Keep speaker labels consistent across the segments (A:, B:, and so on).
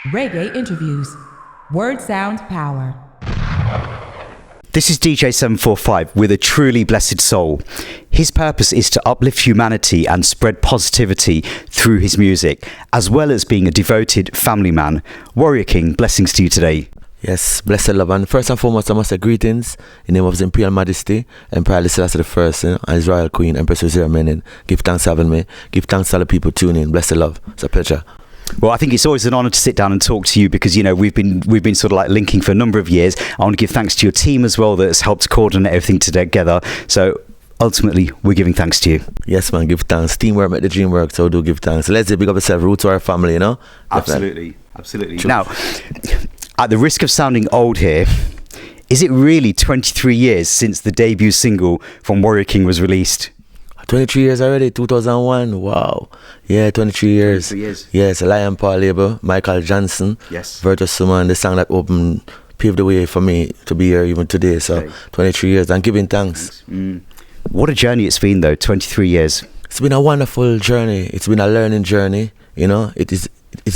A: Reggae interviews. Word sound power.
B: This is DJ 745 with a truly blessed soul. His purpose is to uplift humanity and spread positivity through his music, as well as being a devoted family man. Warrior King, blessings to you today.
C: Yes, blessed love. And first and foremost, I must say greetings in the name of His Imperial Majesty, Emperor Selassie I, and His Royal Queen, Empress Women. Give thanks for having me. Give thanks to all the people tuning in. Blessed love. It's a pleasure.
B: Well, I think it's always an honour to sit down and talk to you because, you know, we've been sort of like linking for a number of years. I want to give thanks to your team as well that's helped coordinate everything together. So ultimately, we're giving thanks to you.
C: Yes, man, give thanks. Teamwork make the dream work, so do give thanks. Let's big up yourself, Rootz Warrior family, you know?
B: Absolutely. Now, at the risk of sounding old here, is it really 23 years since the debut single from Warrior King was released?
C: 23 years already, 2001. Wow. Yeah, 23 years.
B: 23 years.
C: Yes, Lion Paw label, Michael Johnson.
B: Yes.
C: Virtuous Woman, the song that paved the way for me to be here even today. So, okay. 23 years and giving thanks.
B: What a journey it's been, though, 23 years.
C: It's been a wonderful journey. It's been a learning journey, you know. It's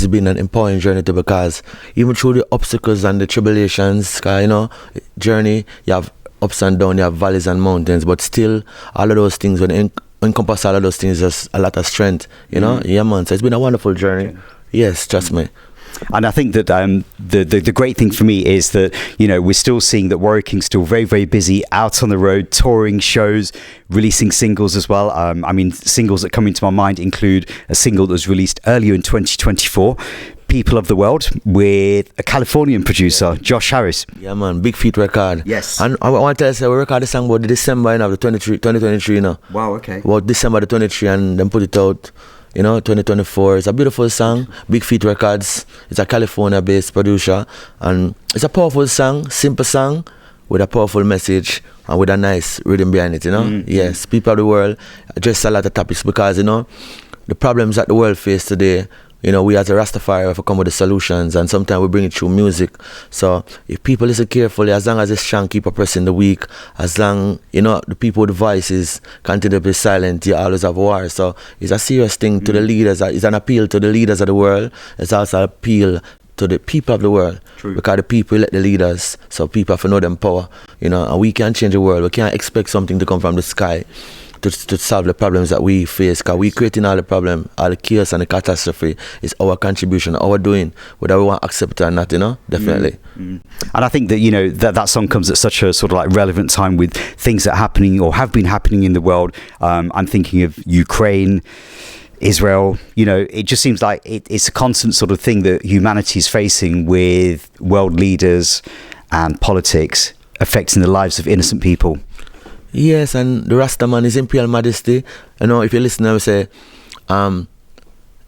C: been an empowering journey too, because even through the obstacles and the tribulations, you know, journey, you have ups and downs, you have valleys and mountains, but still, all of those things, when you encompass all of those things, there's a lot of strength, you know? Yeah, man. So it's been a wonderful journey. Okay. Yes, trust me.
B: And I think that the great thing for me is that, you know, we're still seeing that Warrior King's still very, very busy out on the road, touring shows, releasing singles as well. I mean, singles that come into my mind include a single that was released earlier in 2024, People of the World, with a Californian producer, Josh Harris.
C: Yeah, man, big feat record.
B: Yes.
C: And I want to tell you, we recorded the song about December, you know, 2023, you know.
B: Wow, okay.
C: About December the 23, and then put it out, you know, 2024. It's a beautiful song, big feat records. It's a California-based producer, and it's a powerful song, simple song, with a powerful message and with a nice rhythm behind it, you know. Yes, people of the world address a lot of topics because, you know, the problems that the world face today, you know, we as a Rastafari have to come with the solutions, and sometimes we bring it through music. So if people listen carefully, as long as the strong keep oppressing the weak, as long, you know, the people with voices continue to be silent, you always have war. So it's a serious thing to the leaders. It's an appeal to the leaders of the world. It's also an appeal to the people of the world. True. Because the people elect the leaders, so people have to know them power, you know, and we can't change the world. We can't expect something to come from the sky to solve the problems that we face, because we creating all the problem, all the chaos and the catastrophe is our contribution, our doing, whether we want to accept it or not, you know, definitely.
B: And I think that, you know, that song comes at such a sort of like relevant time with things that are happening or have been happening in the world. I'm thinking of Ukraine, Israel. You know, it just seems like it's a constant sort of thing that humanity is facing with world leaders and politics affecting the lives of innocent people.
C: Yes, and the Rasta man is Imperial Majesty. You know, if you listen, I would say, the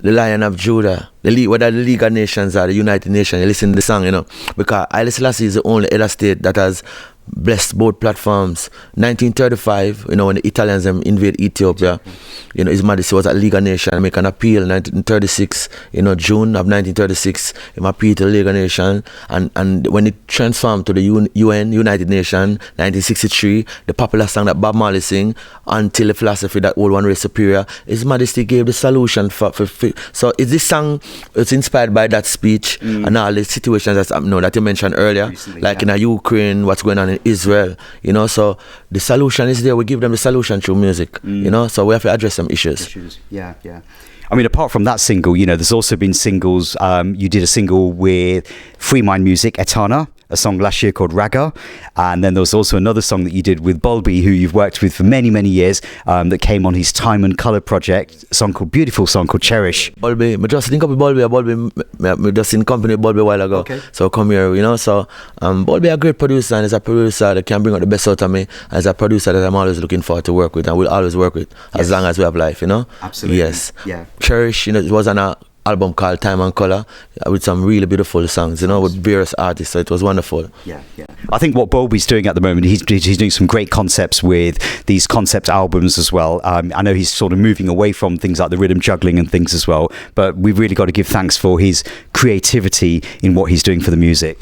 C: Lion of Judah, whether the League of Nations or the United Nations, you listen to the song, you know, because I-Niversal is the only other state that has blessed both platforms. 1935, you know, when the Italians invade Ethiopia, you know, His Majesty was at League of Nations, make an appeal. 1936, you know, June of 1936, he appealed to the League of Nations, and when it transformed to the UN, United Nations, 1963, the popular song that Bob Marley sing, Until the Philosophy That Old One Race Superior, His Majesty gave the solution for so is this song, it's inspired by that speech and all the situations that's happening, that you mentioned earlier, recently, like in Ukraine, what's going on in Israel, you know, so the solution is there. We give them the solution through music, you know, so we have to address some issues.
B: Yeah. I mean, apart from that single, you know, there's also been singles. You did a single with Free Mind Music, Etana, a song last year called Raga, and then there was also another song that you did with Bulby, who you've worked with for many, many years, that came on his Time and Colour project, a song called Beautiful song called Cherish.
C: Bulby, I just think of Bulby, just in company with Bulby a while ago, okay. So come here, you know, so Bulby a great producer, and is a producer that can bring out the best out of me, and is a producer that I'm always looking forward to work with, and will always work with, as long as we have life, you know.
B: Absolutely.
C: Yes.
B: Yeah.
C: Cherish, you know, it was on a album called Time and Colour with some really beautiful songs, you know, with various artists, so it was wonderful.
B: Yeah. I think what Bulby's doing at the moment, he's doing some great concepts with these concept albums as well. I know he's sort of moving away from things like the rhythm juggling and things as well, but we've really got to give thanks for his creativity in what he's doing for the music.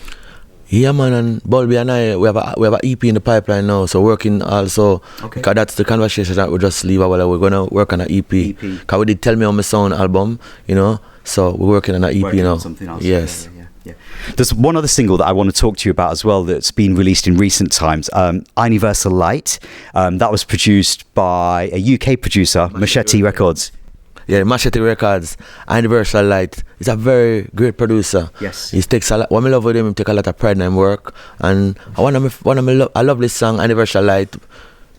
C: Yeah, man, and Bulby and I, we have a EP in the pipeline now, so working also, because that's the conversation that we just leave while we're going to work on an EP. Because we did Tell Me On My Sound album, you know, so we're working on an EP now.
B: Something else.
C: Yes.
B: Yeah. There's one other single that I want to talk to you about as well that's been released in recent times, I-Niversal Light. That was produced by a UK producer, Machete Records.
C: Yeah, Machete Records, I-Niversal Light. He's a very great producer.
B: Yes.
C: He takes a lot. What I love with him, he take a lot of pride in his work. And I love this song, I-Niversal Light.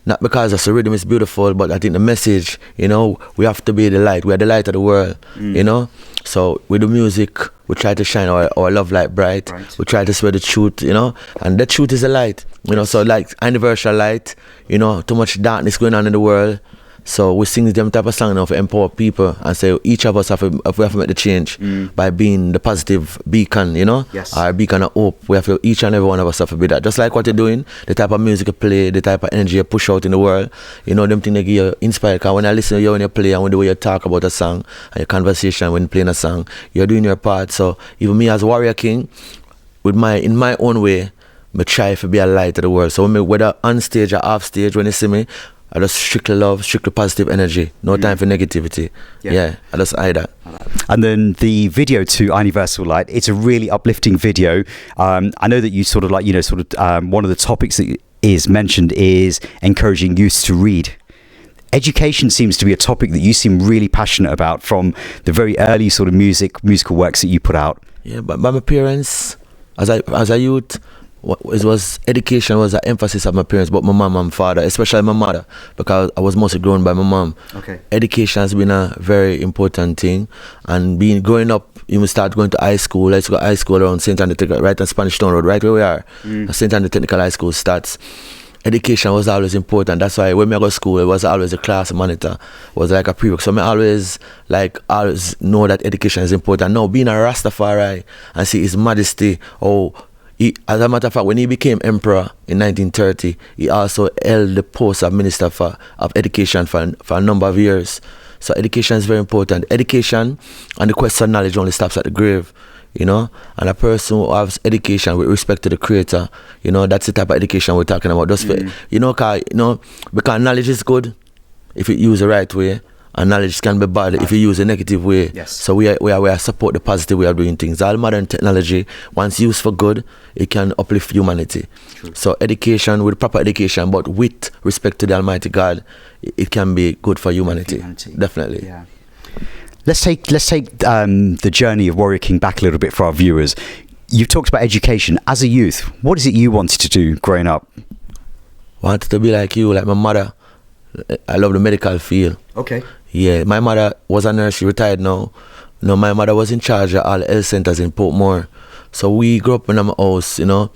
C: Not because the rhythm is beautiful, but I think the message, you know, we have to be the light. We are the light of the world, you know. So with the music, we try to shine our love light bright. We try to spread the truth, you know. And the truth is the light, you know. So like I-Niversal Light, you know, too much darkness going on in the world. So we sing them type of song now to empower people and say each of us we have to make the change by being the positive beacon, you know, our beacon of hope. We have to, each and every one of us have to be that. Just like what you're doing, the type of music you play, the type of energy you push out in the world, you know, them things they give you inspired. Because when I listen to you when you play and when the way you talk about a song and your conversation when playing a song, you're doing your part. So even me as Warrior King, in my own way, I try to be a light to the world. So whether on stage or off stage, when you see me, I just strictly love, strictly positive energy. No time for negativity. Yeah, I just eye that.
B: And then the video to I-Niversal Light, it's a really uplifting video. I know that you sort of like, you know, one of the topics that is mentioned is encouraging youth to read. Education seems to be a topic that you seem really passionate about from the very early sort of musical works that you put out.
C: Yeah, but my parents, as a youth, education was an emphasis of my parents, but my mom and father, especially my mother, because I was mostly grown by my mom. Education has been a very important thing, and growing up, you start going to high school. Let's go to high school around St. Anthony, right on Spanish Town Road, right where we are. St. Anthony Technical High School starts. Education was always important. That's why when I go to school, it was always a class monitor. It was like a prereq. So I always know that education is important. Now, being a Rastafari and see His Majesty, as a matter of fact, when he became emperor in 1930, he also held the post of Minister of Education for a number of years. So education is very important. Education and the quest for knowledge only stops at the grave, you know. And a person who has education with respect to the Creator, you know, that's the type of education we're talking about. Because knowledge is good if it used the right way, and knowledge can be bad if you use a negative way. So we are support the positive way of doing things. All modern technology, once used for good, it can uplift humanity. So education, with proper education, but with respect to the Almighty God, it can be good for humanity. Definitely.
B: Yeah. Let's take the journey of Warrior King back a little bit for our viewers. You've talked about education. As a youth, what is it you wanted to do growing up?
C: Wanted to be like you, like my mother. I love the medical field. Yeah, my mother was a nurse. She retired now. No, my mother was in charge of all health centers in Portmore. So we grew up in our house, you know.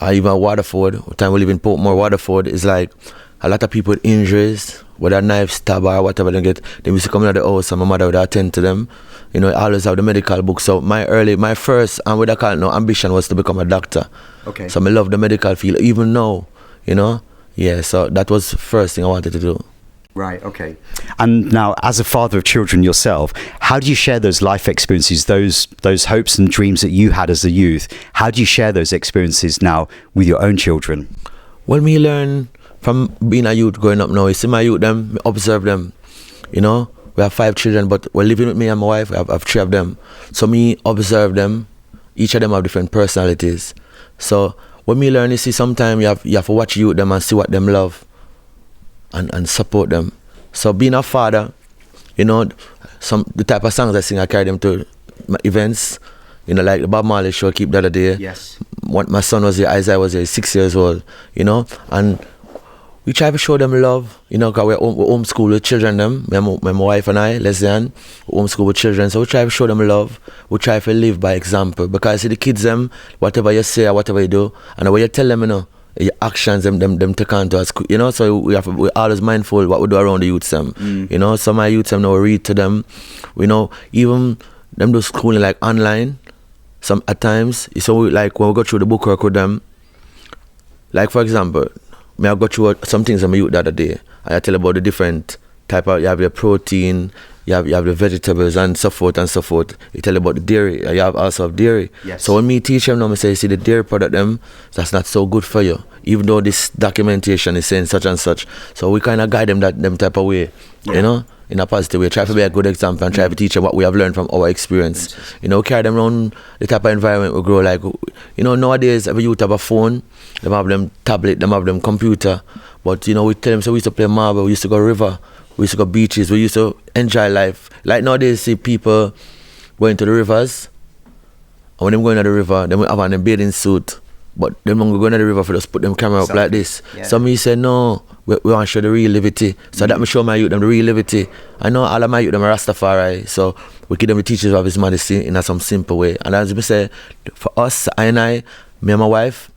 C: Even Waterford, the time we live in Portmore, Waterford is like a lot of people with injuries, whether knife, stab or whatever they get. They used to come into the house and my mother would attend to them. You know, I always have the medical book. So my first, and what I call it now, ambition was to become a doctor. So I love the medical field, even now, you know. Yeah, so that was the first thing I wanted to do.
B: Right, okay. And now, as a father of children yourself, how do you share those life experiences, those hopes and dreams that you had as a youth? How do you share those experiences now with your own children?
C: Well, me learn from being a youth growing up now. You see my youth, them, observe them, you know. We have 5 children, but we're living with me and my wife. I have 3 of them. So me observe them. Each of them have different personalities. So when me learn, you see, sometimes you have to watch youth them and see what them love. And support them. So being a father, you know, the type of songs I sing, I carry them to my events, you know, like the Bob Marley show I keep the other day. My son was here, Isaiah was here, 6 years old, you know, and we try to show them love, you know, because we homeschool with children, my wife and I, Leslie, we homeschool with children, so we try to show them love, we try to live by example, because see the kids, them, whatever you say or whatever you do, and the way you tell them, you know, your actions them take on to us, you know. So we're always mindful what we do around the youths them, you know. So my youths them now read to them, you know. Even them do schooling like online. Some at times, so like when we go through the book work with them, like for example, I go through some things on my youth the other day. I tell about the different type of, you have your protein, you have the vegetables and so forth and so forth. You tell about the dairy, you have also have dairy.
B: Yes.
C: So when me teach them, I say, see the dairy product them, that's not so good for you. Even though this documentation is saying such and such. So we kind of guide them them type of way, you know, in a positive way. Try to be a good example and try to teach them what we have learned from our experience. You know, carry them around the type of environment we grow. Like, you know, nowadays every youth have a phone, they have them tablet, they have them computer. But, you know, we tell them, so we used to play marble, we used to go river, we used to go beaches, we used to enjoy life. Like nowadays, see people going to the rivers, and when them going to the river, they have on a bathing suit. But them don't go to the river for just put them camera up like this.
B: Yeah.
C: So me say no, we want to show the real liberty. So that me show my youth them the real liberty. I know all of my youth them are Rastafari. So we give them the teachers of His Majesty in some simple way. And as me say, for us, me and my wife,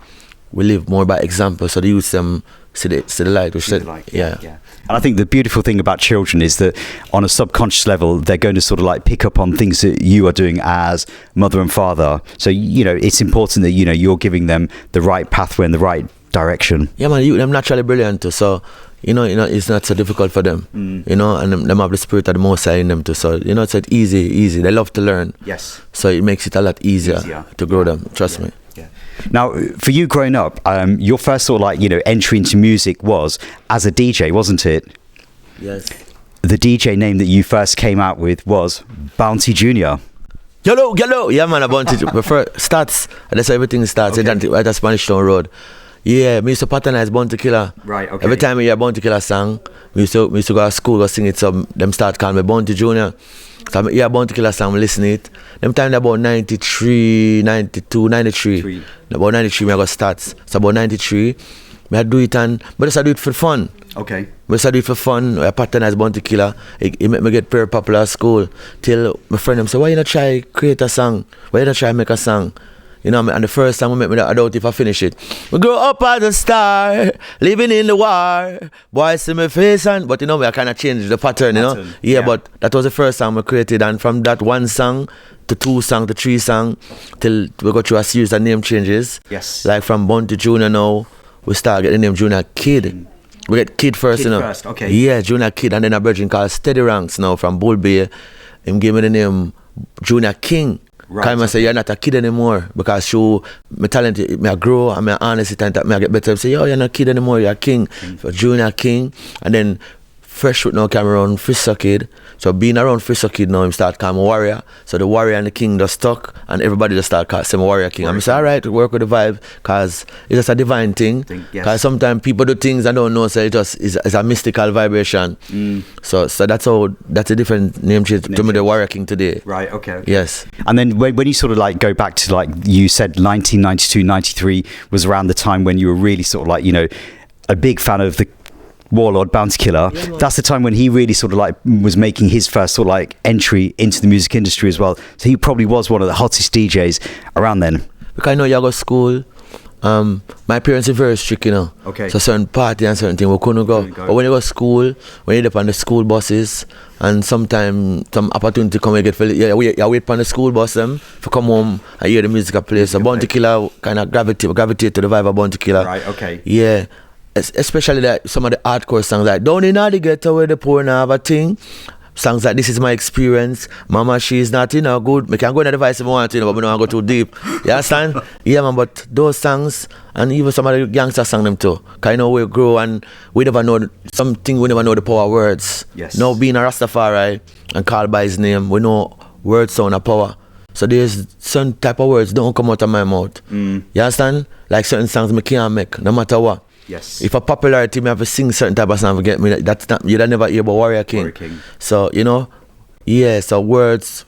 C: we live more by example. So the youth them see the light. Which said, yeah.
B: And I think the beautiful thing about children is that on a subconscious level, they're going to sort of like pick up on things that you are doing as mother and father. So, you know, it's important that, you know, you're giving them the right pathway and the right direction.
C: Yeah, man, them naturally brilliant too. So, you know, it's not so difficult for them, you know, and them have the spirit of the Most High in them too. So, you know, it's easy. They love to learn.
B: Yes.
C: So it makes it a lot easier. To grow them. Trust me.
B: Yeah. Now, for you growing up, your first sort of like, you know, entry into music was as a DJ, wasn't it?
C: Yes.
B: The DJ name that you first came out with was Bounty Junior.
C: Yellow. Yeah, man, Bounty. Starts. That's how everything starts.
B: Okay.
C: Right at Spanish Town Road. Yeah, me used to patronize Bounty Killer.
B: Right, okay.
C: Every time I hear Bounty Killer song, we used to go to school, go sing it, so them start calling me Bounty Junior. So I hear Bounty Killer song, I listen it. Them time about 93, 92, 93. About 93, I got starts. So about 93, I do it but just I do it for fun.
B: Okay.
C: I do it for fun. I patronize Bounty Killer. It make me get very popular at school. Till my friend them say, why you not try create a song? Why you not try make a song? You know, and the first time we met me, I doubt if I finish it. We grow up as a star, living in the war. Boys see my face but you know, I kind of changed the pattern, you know. Yeah, but that was the first song we created, and from that one song to 2 song to 3 song, till we got through a series of name changes.
B: Yes.
C: Like from Bounty Junior now, we start getting the name Junior Kid. We get Kid first,
B: Kid
C: you know.
B: first, okay.
C: Yeah, Junior Kid, and then a virgin called Steady Ranks now from Bull Bay. Him gave me the name Junior King.
B: Right.
C: Because I say you're not a kid anymore, because show my talent, I grow and I honestly think that I get better. I say, yo, you're not a kid anymore, you're a king. So Junior King. And then Fresh Root now came around Frisso Kid. So being around Frisso Kid now, him start calling me Warrior. So the Warrior and the King just stuck, and everybody just start calling me Warrior King. I'm say, all right, work with the vibe, because it's just a divine thing. Because sometimes people do things and don't know, so it just is a mystical vibration. So that's a different name change to me, the Warrior King today.
B: Right, okay.
C: Yes.
B: And then when you sort of like go back to, like you said, 1992, 93 was around the time when you were really sort of like, you know, a big fan of the Warlord, Bounty Killer. That's the time when he really sort of like was making his first sort of like entry into the music industry as well. So he probably was one of the hottest DJs around then.
C: Because I know you go to school, my parents are very strict, you know.
B: Okay.
C: So certain party and certain things we couldn't go. But when you go to school, when you're up on the school buses, and sometimes some opportunity come and get for you wait on the school bus them to come home and hear the music play. So Bounty Killer kind of gravitate to the vibe of Bounty Killer.
B: Right, okay.
C: Yeah. Especially like some of the hardcore songs like Down in the Ghetto where the poor now have a thing. Songs like This Is My Experience, Mama She's Not, you know, good. I can go in the device if I want to, you know, but I don't want to go too deep. You understand? Yeah, man, but those songs, and even some of the gangsters sang them too. Kind of we grow and we never know something, we never know the power of words.
B: Yes.
C: Now being a Rastafari and called by his name, we know words sound of power. So there's certain type of words don't come out of my mouth. You understand? Like certain songs I can't make, no matter what.
B: Yes.
C: If a popularity me have to sing certain type of song, forget me. That's not you'd never hear about Warrior King. So you know, yeah. So words,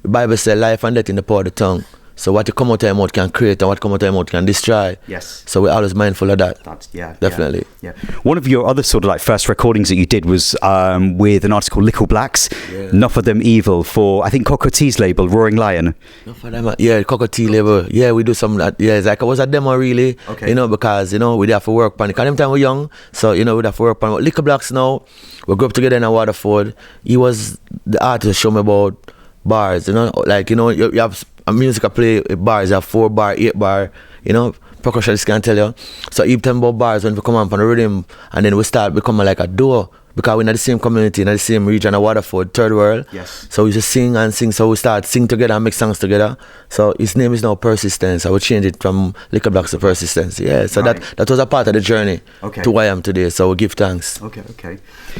C: the Bible says life and death in the power of the tongue. So what you come out of your mouth can create, and what come out of your mouth can destroy.
B: Yes.
C: So we're always mindful of that.
B: That's
C: definitely.
B: Yeah. One of your other sort of like first recordings that you did was with an artist called Lickle Blacks, Enough of Them Evil, for I think Coco T's label, Roaring Lion.
C: Enough of them, yeah, Coco T label. Yeah, we do some that. Yeah, it's like it was a demo really.
B: Okay.
C: You know, because you know we have to work on it. Because them time we're young, so you know we have to work on it. Lickle Blacks now, we grew up together in Waterford. He was the artist show me about bars. You know, like you know you have a music I play bars, you have 4 bar, 8 bar, you know, percussionists can tell you. So he tell me about bars when we come on the rhythm, and then we start becoming like a duo. because we're in the same community, in the same region of Waterford, Third World.
B: Yes.
C: So we just sing and sing. So we start sing together and make songs together. So his name is now Persistence. I would change it from Liquor Blocks to Persistence. Yeah. So
B: Right.
C: that was a part of the journey
B: Okay.
C: to where I am today. So we give thanks.
B: Okay.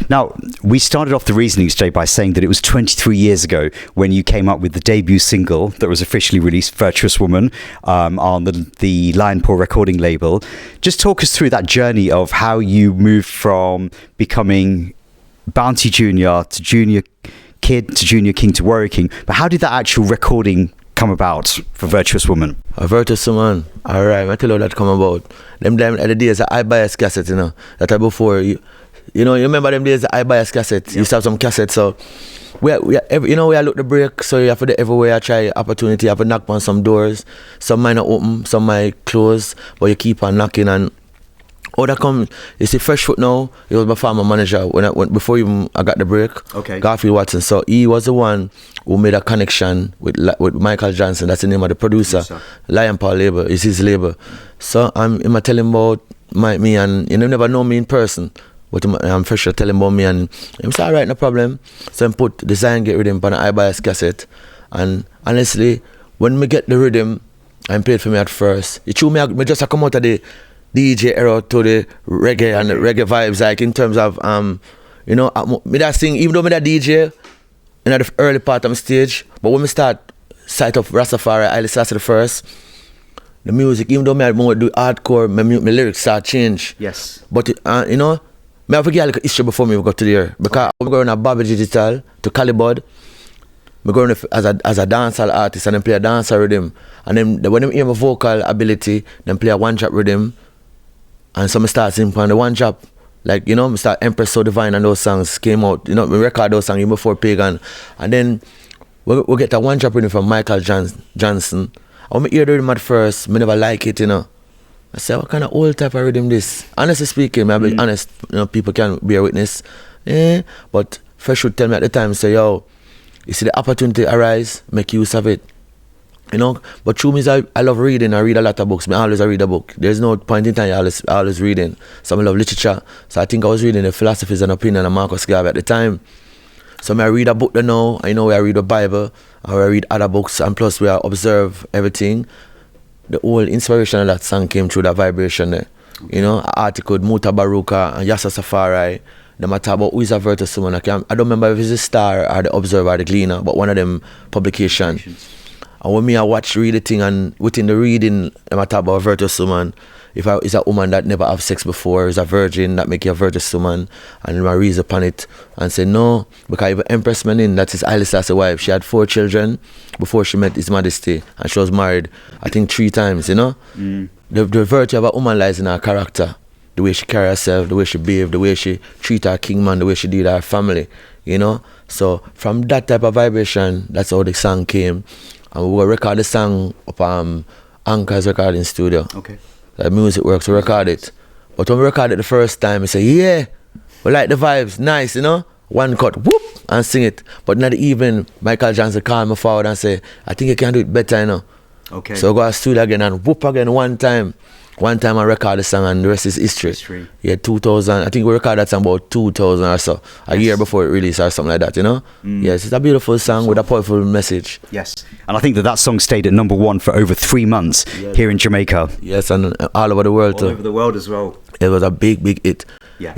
B: Now, we started off the reasoning stage by saying that it was 23 years ago when you came up with the debut single that was officially released, Virtuous Woman, on the Lion Paw recording label. Just talk us through that journey of how you moved from becoming Bounty Junior to Junior Kid to Junior King to Warrior King. But how did that actual recording come about for Virtuous Woman?
C: A Virtuous Woman. All right, I tell you how that come about. Them at the days I bias cassette, that I before you remember them days I bias cassette. You used to have some cassettes, so we look the break, so you have to do everywhere I try opportunity, you have to knock on some doors. Some might not open, some might close, but you keep on knocking. And that come, you see Fresh Foot now, he was my former manager before even I got the break.
B: Okay.
C: Garfield Watson. So he was the one who made a connection with Michael Johnson, that's the name of the producer. Lion Paw label, is his label. So I'm telling him about me, and you never know me in person. But I'm fresh to tell him about me, and he said, all right, no problem. So I put the Zion Get Rhythm on an I-Bias cassette. And honestly, when me get the rhythm, I played for me at first. It threw me just come out of the DJ era to the reggae and the reggae vibes, like in terms of, me that sing, even though me that DJ in the early part of my stage, but when me start sight of Rastafari, I listen to the first, the music, even though me do hardcore, my lyrics start change.
B: Yes.
C: But, me have to get a history before me go to there. Because I'm going to Bobby Digital, to Calibod. I'm going as a dancehall artist, and then play a dancehall rhythm. And then when they hear my vocal ability, then play a one-drop rhythm. And so I start singing on the one-drop. Like, I start Empress So Divine, and those songs came out. We record those songs even before Pagan. And then we get a one-drop rhythm from Michael Johnson. And when I hear the rhythm at first, I never like it, I said, what kind of old type of rhythm this? Honestly speaking, I'll be honest, people can bear witness. But Fresh would tell me at the time, say, yo, you see the opportunity arise, make use of it. But true means I love reading. I read a lot of books. I always read a book. There's no point in time I always reading. So I love literature. So I think I was reading the Philosophies and Opinion of Marcus Garvey at the time. So I read a book now. I know I read the Bible. I read other books. And plus we observe everything. The whole inspiration of that song came through that vibration there. An article with Muta Baruka and Yassa Safari. They talk about who is a Virtuous Woman. I don't remember if it's the Star or the Observer or the Gleaner, but one of them publications. And when I read the thing, and within the reading, they talk about a Virtuous Woman. If it's a woman that never have sex before, is a virgin, that make you a Virtuous Woman. And I read upon it and say no, because even Empress Menin, that is Haile Selassie's wife, she had 4 children before she met His Majesty, and she was married, I think 3 times, The virtue of a woman lies in her character, the way she carry herself, the way she behave, the way she treat her kingman, the way she deal with her family, So from that type of vibration, that's how the song came. And we will record the song up Anchor's recording studio.
B: Okay.
C: The Music Works, we record it. But when we record it the first time, we say, yeah, we like the vibes, nice, One cut, whoop, and sing it. But in the evening, Michael Johnson called me forward and say, I think you can do it better,
B: Okay.
C: So I go to the studio again and whoop again one time. One time I record the song, and the rest is history. Yeah, 2000. I think we recorded that song about 2000 or so. A year before it released or something like that, Yes, it's a beautiful song with a powerful message.
B: Yes. And I think that song stayed at #1 for over 3 months here in Jamaica.
C: Yes, and all over the world too.
B: All over the world as well.
C: It was a big hit.
B: Yeah.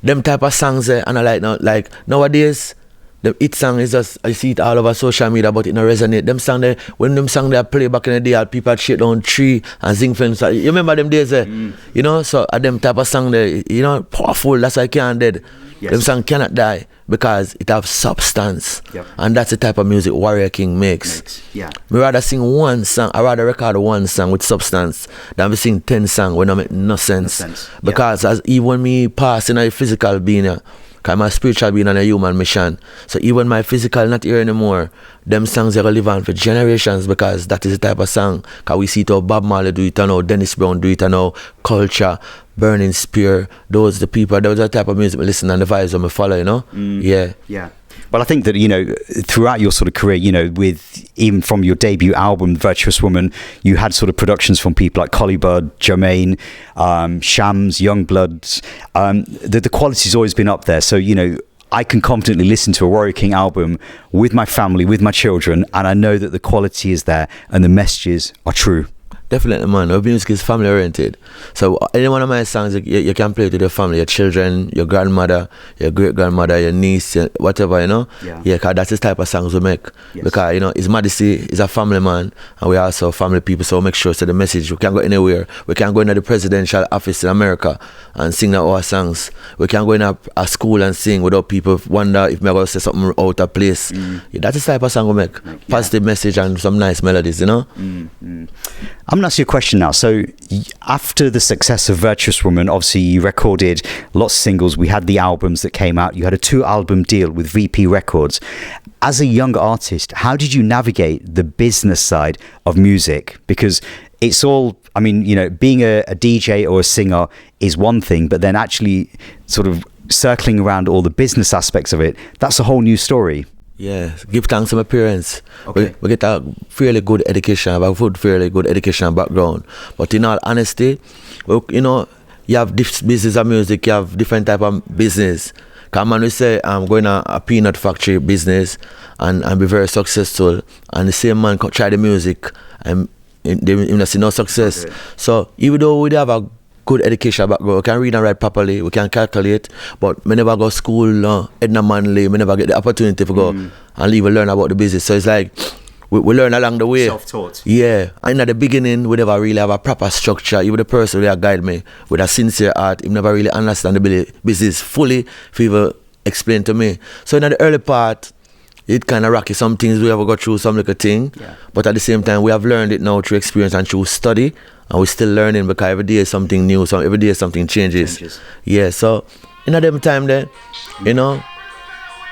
C: Them type of songs there, and I like nowadays, the hit song is just, I see it all over social media, but it don't resonate. Them song there, when them song they play back in the day, people shake down tree and sing films. You remember them days there? So them type of song there, powerful, that's why I can't dead.
B: Yes.
C: Them song cannot die because it have substance.
B: Yep.
C: And that's the type of music Warrior King makes.
B: Yeah.
C: Me rather sing one song, I rather record one song with substance than we sing 10 songs when I make no sense. Because as even when me pass in a physical being, because my spiritual being and a human mission. So even my physical not here anymore, them songs are going to live on for generations, because that is the type of song. Because we see it how Bob Marley do it, Dennis Brown do it, Culture, Burning Spear, those the people, those are the type of music we listen and the vibes that we follow, Yeah.
B: Yeah. Well, I think that, throughout your sort of career, with even from your debut album, Virtuous Woman, you had sort of productions from people like Collybud, Jermaine, Shams, Youngbloods. The quality's always been up there. So, I can confidently listen to a Warrior King album with my family, with my children, and I know that the quality is there and the messages are true.
C: Definitely, man. Our music is family oriented. So any one of my songs, you can play it with your family, your children, your grandmother, your great grandmother, your niece, whatever, Yeah, cause that's the type of songs we make. Yes. Because His Majesty is a family man, and we are also family people. So we make sure the message. We can't go anywhere. We can't go into the presidential office in America and sing our songs. We can't go in a school and sing without people wonder if we're going to say something out of place. Yeah, that's the type of song we make. Positive message and some nice melodies,
B: I'm going to ask you a question now. So after the success of Virtuous Woman, obviously you recorded lots of singles. We had the albums that came out. You had a 2-album deal with VP Records. As a young artist, how did you navigate the business side of music? Because it's all, being a DJ or a singer is one thing, but then actually sort of circling around all the business aspects of it, that's a whole new story.
C: Yeah, give thanks to my parents.
B: Okay.
C: We get a fairly good education, fairly good education background. But in all honesty, you have business of music, you have different type of business. Come on, we say I'm going to a peanut factory business and be very successful. And the same man try the music and they see no success. Okay. So even though we have a good education background, we can read and write properly, we can calculate, but we never go to school, Edna Manley, we never get the opportunity to go and leave and learn about the business. So it's like, we learn along the way.
B: Self-taught.
C: Yeah, and at the beginning, we never really have a proper structure. Even the person who guide me with a sincere heart, he never really understand the business fully, if he ever explain to me. So in the early part, it kind of rocky. Some things we ever go through, some little thing. Yeah. But at the same time, we have learned it now through experience and through study. And we're still learning because every day is something new. So every day something changes. Yeah, so in them time there,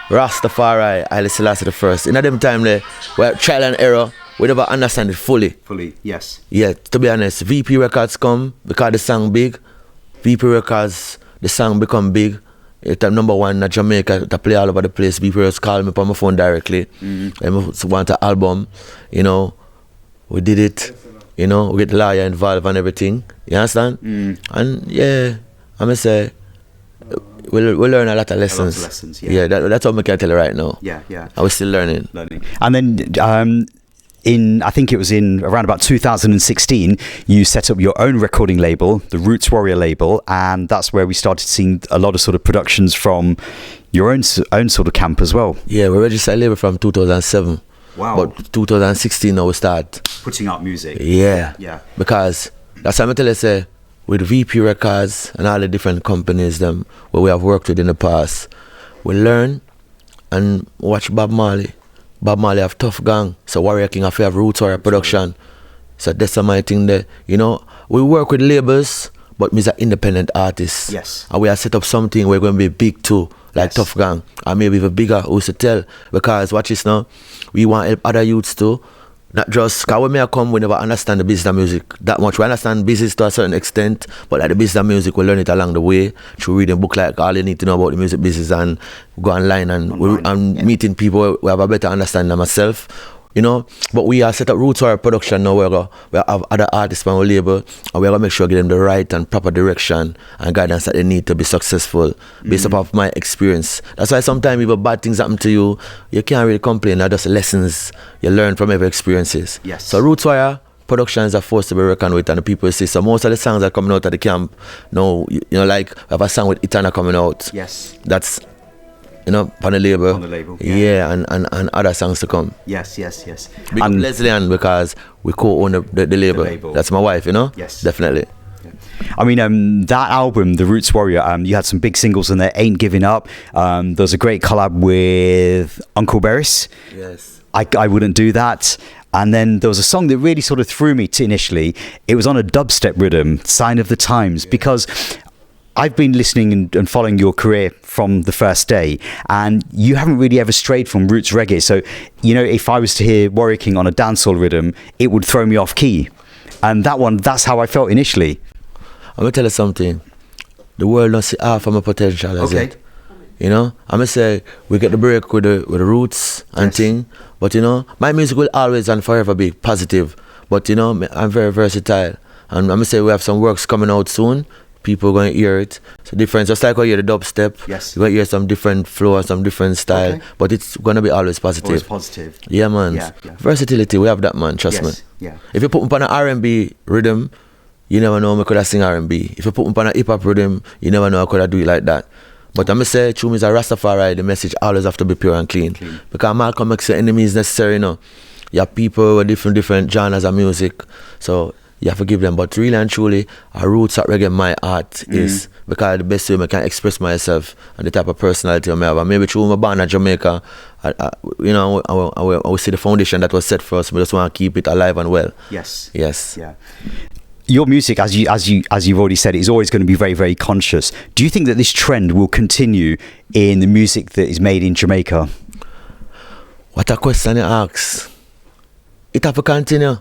C: Rastafari, Haile Selassie the first. In them time there, we have trial and error. We never understand it fully.
B: Fully, yes.
C: Yeah, to be honest, VP Records come because the song big. VP Records, the song become big. It's number one in Jamaica, to play all over the place. VP Records call me on my phone directly. And want an album, we did it. We get the lawyer involved and everything. You understand? And yeah, I'm going to say, we learn a lot of lessons. Yeah, that's what I can tell you right now.
B: Yeah.
C: And we're still learning.
B: And then I think it was in around about 2016, you set up your own recording label, the Rootz Warrior label, and that's where we started seeing a lot of sort of productions from your own sort of camp as well.
C: Yeah, we registered label from 2007.
B: Wow.
C: But 2016 now we start
B: putting out music.
C: Yeah. Because that's how I tell you, say, with VP Records and all the different companies them where we have worked with in the past, we learn and watch Bob Marley. Bob Marley have Tuff Gong, so Warrior King have Rootz Warrior production. So that's my thing there. We work with labels, but we're an independent artist.
B: Yes.
C: And we have set up something we're going to be big too, like Tuff Gong, and maybe even bigger, who's to tell. Because watch this now, we want to help other youths too. Not just, because when we come, we never understand the business of music that much. We understand business to a certain extent, but like the business of music, we learn it along the way through reading book like all you need to know about the music business and go online and meeting people who have a better understanding of myself. But we are set up Rootz Warrior production now. We have other artists on our label, and we're going to make sure give them the right and proper direction and guidance that they need to be successful based upon my experience. That's why sometimes if bad things happen to you, you can't really complain. They're just lessons you learn from every experiences.
B: Yes.
C: So Rootz Warrior productions are forced to be reckoned with, and the people see. So most of the songs that are coming out of the camp now, like we have a song with Itana coming out.
B: Yes.
C: That's on the label.
B: On the label.
C: Yeah, and other songs to come.
B: Yes.
C: Big up Leslie Ann because we co-own the label. That's my wife,
B: Yes.
C: Definitely.
B: I mean, that album, The Rootz Warrior, you had some big singles in there, Ain't Giving Up. There was a great collab with Uncle Beres.
C: Yes.
B: I Wouldn't Do That. And then there was a song that really sort of threw me to initially. It was on a dubstep rhythm, Sign of the Times, because I've been listening and following your career from the first day, and you haven't really ever strayed from roots reggae. So, if I was to hear Warrior King on a dancehall rhythm, it would throw me off key. And that's how I felt initially.
C: I'm going to tell you something. The world don't see half of my potential as it. You know, I'm gonna say we get the break with the roots and thing, but you know, my music will always and forever be positive. But you know, I'm very versatile, and I'm gonna say we have some works coming out soon. People are gonna hear it. So different, just like I hear the dubstep.
B: Yes.
C: You're gonna hear some different flow, some different style, but it's gonna be always positive.
B: Always positive.
C: Yeah, man.
B: Yeah.
C: Versatility, we have that, man. Trust me.
B: Yeah.
C: If you put me on an R&B rhythm, you never know I could have sing R&B. If you put me on a hip hop rhythm, you never know I could have do it like that. But I'm gonna say, true, is a Rastafari. The message always have to be pure and clean. Because Malcolm X said enemies necessary, you know. You have people with different genres of music, so you have to give them. But really and truly, our roots at reggae, my art is because the best way I can express myself and the type of personality I have. And maybe through my born in Jamaica, you know, I will see the foundation that was set for us. We just want to keep it alive and well.
B: Yes.
C: Yeah.
B: Your music, as you've already said, is always going to be very, very conscious. Do you think that this trend will continue in the music that is made in Jamaica?
C: What a question you ask. It have to continue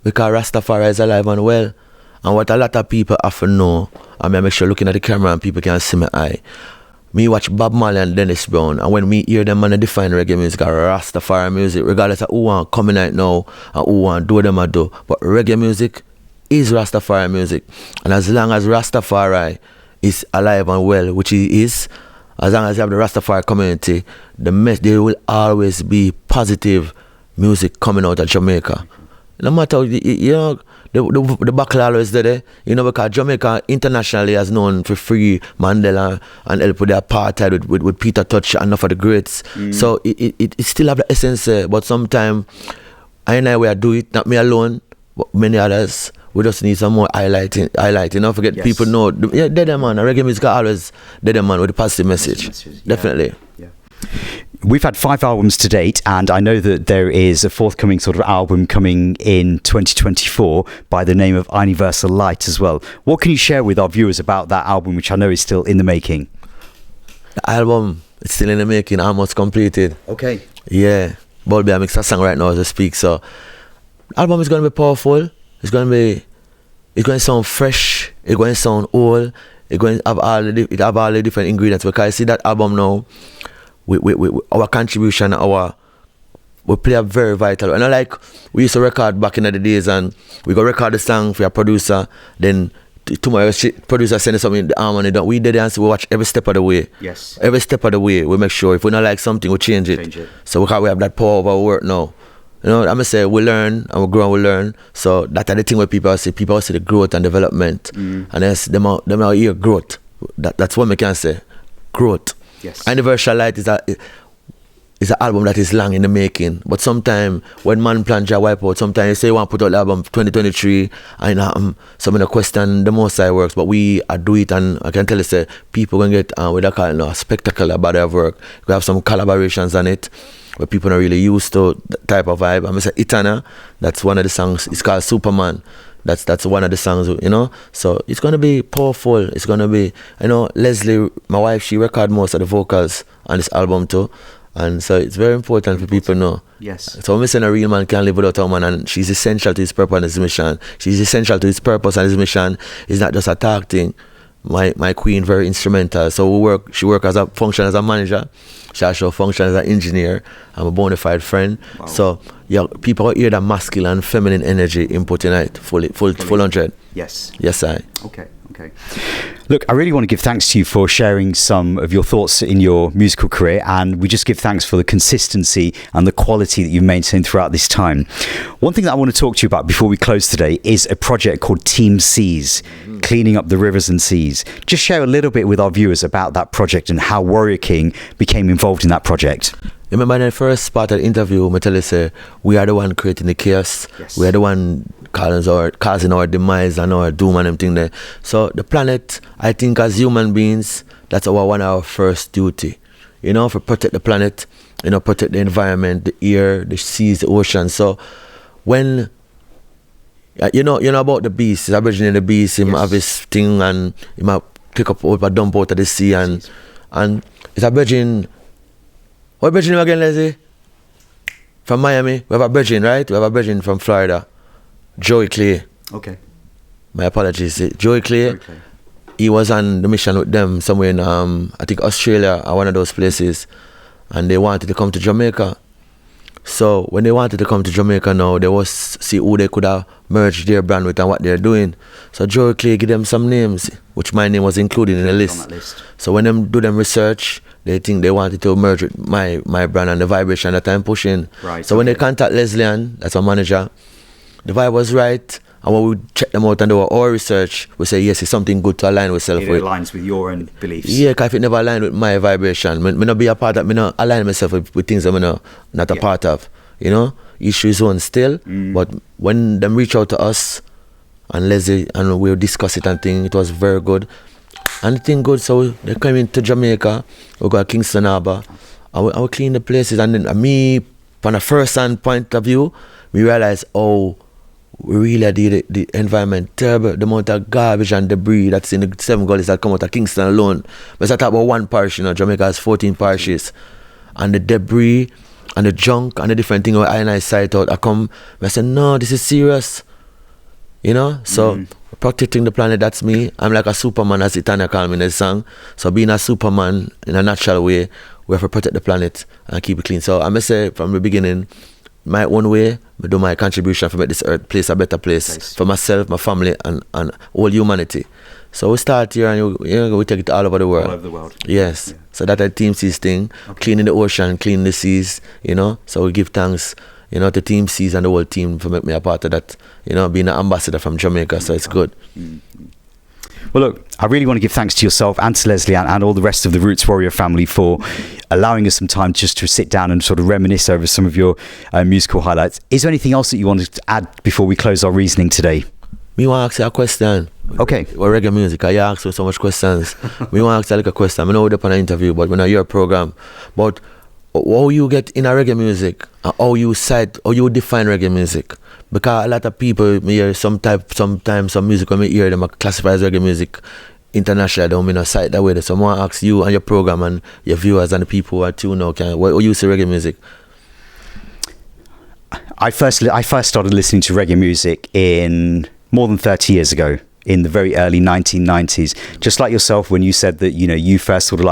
C: because Rastafari is alive and well. And what a lot of people have to know, I mean, I make sure looking at the camera and people can see my eye. Me watch Bob Marley and Dennis Brown, and when me hear them man define reggae music or Rastafari music, regardless of who want coming out now and who want do them I do, but reggae music is Rastafari music. And as long as Rastafari is alive and well, which he is, as long as you have the Rastafari community, there will always be positive music coming out of Jamaica. No matter, you know, the battle always there, you know, because Jamaica internationally is known for free Mandela and help with the apartheid with Peter Touch and enough of the greats. So it still have the essence, but sometimes I will do it, not me alone, but many others. We just need some more highlight, you know, forget people know. Yeah, they're the man. Reggae music always, they're the man with a positive message. Definitely.
B: Yeah. We've had 5 albums to date, and I know that there is a forthcoming sort of album coming in 2024 by the name of I-Niversal Light as well. What can you share with our viewers about that album, which I know is still in the making?
C: The album, it's still in the making, almost completed.
B: Okay.
C: Yeah. Bulby, I mix a song right now as I speak, so the album is going to be powerful. It's going to sound fresh. It's going to sound old. It's going to have all the different ingredients. Because I see that album now, our contribution, we play a very vital. And I like we used to record back in the days, and we go record the song for your producer. Then tomorrow, producer send us something the harmony done. We did it, and so we watch every step of the way.
B: Yes.
C: Every step of the way, we make sure if we don't like something, we change it. So we have that power of our work now. You know, I'm gonna say we learn and we grow and we learn. So that's the thing where people see the growth and development, and yes, them out here growth. That's what we can say, growth.
B: Yes.
C: I-Niversal Light is an album that is long in the making. But sometimes when man plan to wipe out, sometimes you say you want to put out the album 2023, and some of the question the most I works, but we do it, and I can tell you say people gonna get with a spectacle about their work. We have some collaborations on it, where people are really used to that type of vibe. I'm gonna say Itana, that's one of the songs. It's called Superman. That's one of the songs, you know. So it's gonna be powerful. It's gonna be, you know, Leslie, my wife, she recorded most of the vocals on this album too. And so it's very important for people to know.
B: Yes.
C: So I'm saying a real man can't live without a woman, and she's essential to his purpose and his mission. She's essential to his purpose and his mission. It's not just a talk thing. My queen very instrumental. So she work as a function as a manager. She also function as an engineer. I'm a bona fide friend. Wow. So yeah, people hear that masculine and feminine energy input in it full 100.
B: Yes.
C: Yes, I.
B: Okay. Look, I really want to give thanks to you for sharing some of your thoughts in your musical career, and we just give thanks for the consistency and the quality that you've maintained throughout this time. One thing that I want to talk to you about before we close today is a project called TeamSeas, cleaning up the rivers and seas. Just share a little bit with our viewers about that project and how Warrior King became involved in that project.
C: Remember in the first part of the interview, I tell you, say, we are the one creating the chaos. Yes. We are the one causing our demise and our doom and everything there. So the planet, I think as human beings, that's one of our first duty. You know, to protect the planet, you know, protect the environment, the air, the seas, the ocean. So when you know about the beast, he's aborigine the beast, he have his thing, and he might pick up a dump out of the sea, and it's aborigine. What Virgin again, Leslie? From Miami. We have a Virgin, right? We have a Virgin from Florida. Joey Clay.
B: Okay.
C: My apologies. Joey Clay. he was on the mission with them somewhere in I think Australia or one of those places, and they wanted to come to Jamaica. So when they wanted to come to Jamaica now, they was see who they could have merged their brand with and what they're doing. So Joe Clay give them some names, which my name was included in the list. So when them do them research, they think they wanted to merge with my brand and the vibration that I'm pushing.
B: Right.
C: So when they contact Leslie Ann, that's our manager, the vibe was right. And when we check them out and do our research, we say, yes, it's something good to align with self with.
B: It aligns with your own beliefs.
C: Yeah, because if it never align with my vibration, me not be a part of, me not align myself with things I'm not a part of. You know, issues on still. But when them reach out to us and Leslie and we'll discuss it and thing, it was very good. And the thing good, so they came into Jamaica, we got Kingston Harbour, and we clean the places. And then me, from a first-hand point of view, we realized, oh, we really did the environment terrible, the amount of garbage and debris that's in the 7 gullies that come out of Kingston alone. But I talk about one parish, Jamaica has 14 parishes. And the debris and the junk and the different thing where I sight out, I come, I say, no, this is serious. So protecting the planet, that's me. I'm like a Superman, as Itania called me in the song. So being a Superman in a natural way, we have to protect the planet and keep it clean. So I must say from the beginning, my own way, I do my contribution to make this earth place a better place for myself, my family, and all humanity. So we start here and we take it all over the world.
B: All over the world.
C: Yes.
B: Yeah.
C: So that's a TeamSeas thing, cleaning the ocean, cleaning the seas, So we give thanks, to TeamSeas and the whole team for making me a part of that, being an ambassador from Jamaica. So it's good.
B: Well, look, I really want to give thanks to yourself and to Leslie and all the rest of the Rootz Warrior family for allowing us some time just to sit down and sort of reminisce over some of your musical highlights. Is there anything else that you wanted to add before we close our reasoning today?
C: Me want to ask you a question.
B: Okay.
C: What reggae music? I ask you so much questions. Me want to ask you like a question. I know we're up on an interview, but when I hear a program. But how you get in a reggae music, and how you define reggae music? Because a lot of people hear sometimes some music when I hear them classify as reggae music internationally, I don't mean a site that way. So I want to ask you and your program and your viewers and the people who are tuned now, what you say reggae music?
B: I first started listening to reggae music in more than 30 years ago, in the very early 1990s. Just like yourself, when you said that you first sort of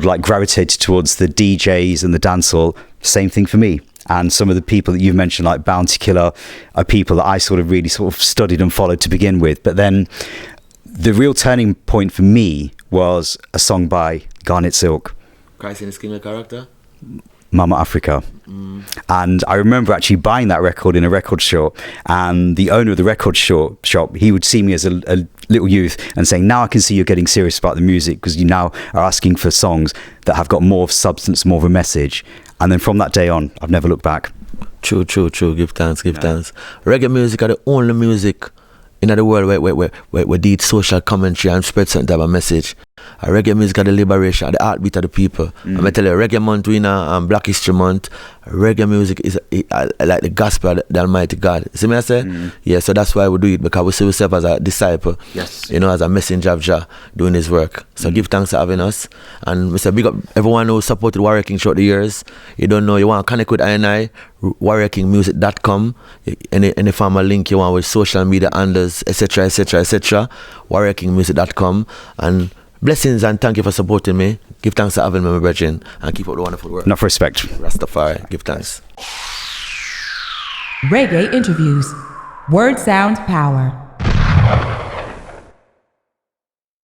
B: like gravitated towards the DJs and the dancehall. Same thing for me. And some of the people that you've mentioned, like Bounty Killer, are people that I really studied and followed to begin with. But then the real turning point for me was a song by Garnet Silk,
C: Christ in the Skin Character,
B: Mama Africa. And I remember actually buying that record in a record shop, and the owner of the record shop, he would see me as a little youth and saying, now I can see you're getting serious about the music, because you now are asking for songs that have got more substance, more of a message. And then from that day on, I've never looked back.
C: True. Give thanks. Reggae music are the only music in the world where did social commentary and spread some type of message. Reggae music are the liberation, the heartbeat of the people. I'm going to tell you, Reggae Month winner, Black History Month, reggae music is like the gospel of the Almighty God. See me I say? Yeah, so that's why we do it, because we see ourselves as a disciple, as a messenger of Jah doing his work. So give thanks for having us. And we say big up everyone who supported Warrior King throughout the years. You don't know, you want to connect with I, warriorkingmusic.com. Any form of link you want with social media handles, etc. warriorkingmusic.com. And blessings and thank you for supporting me. Give thanks for having me, my brethren, and keep up the wonderful work.
B: Enough respect.
C: Rastafari. Give thanks.
A: Reggae interviews. Word sound power.